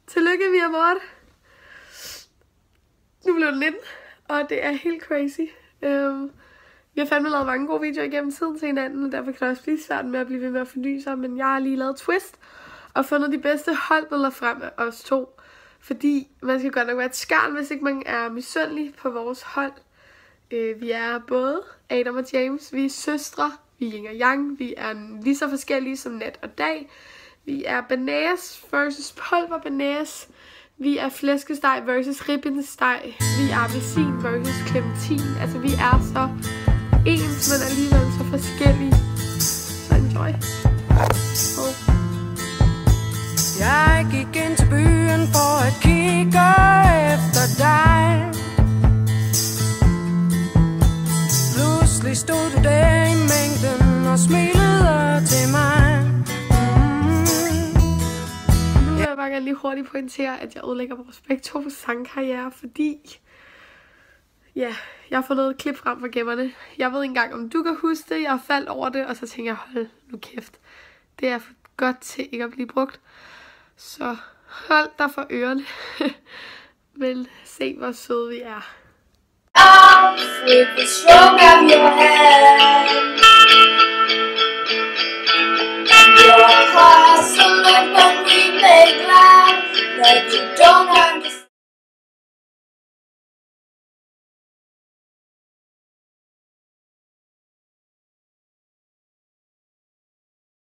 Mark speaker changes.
Speaker 1: Tillykke, vi har måttet. Nu blev det 19, og det er helt crazy. Vi har fandme lavet mange gode videoer igennem tiden til hinanden, og derfor kan det også blive svært med at blive ved med at forny sig. Men jeg har lige lavet twist og fundet de bedste holdbilleder frem af os to. Fordi man skal godt nok være et skarn, hvis ikke man er misundelig på vores hold. Vi er både Adam og James, vi er søstre, vi er yin og yang, vi er lige så forskellige som nat og dag. Vi er banæs versus pulver banæs. Vi er flæskesteg versus ribbensteg. Vi er appelsin versus clementin. Altså vi er så ens, men alligevel så forskellige. Så enjoy.
Speaker 2: Jeg gik ind til byen for at kigge efter dig. Pludselig stod du der i mængden og smilede til mig.
Speaker 1: Nu vil jeg bare gerne lige hurtigt pointere, at jeg ødelægger vores begge to sangkarriere, fordi ja, jeg har fået noget klip frem fra gemmerne. Jeg ved ikke engang, om du kan huske det. Jeg har faldt over det, og så tænker jeg, hold nu kæft. Det er for godt til ikke at blive brugt. Så hold dig for ørerne. Men se, hvor søde vi er.
Speaker 3: With the stroke of your hand, your heart's a look when we make love that you don't have.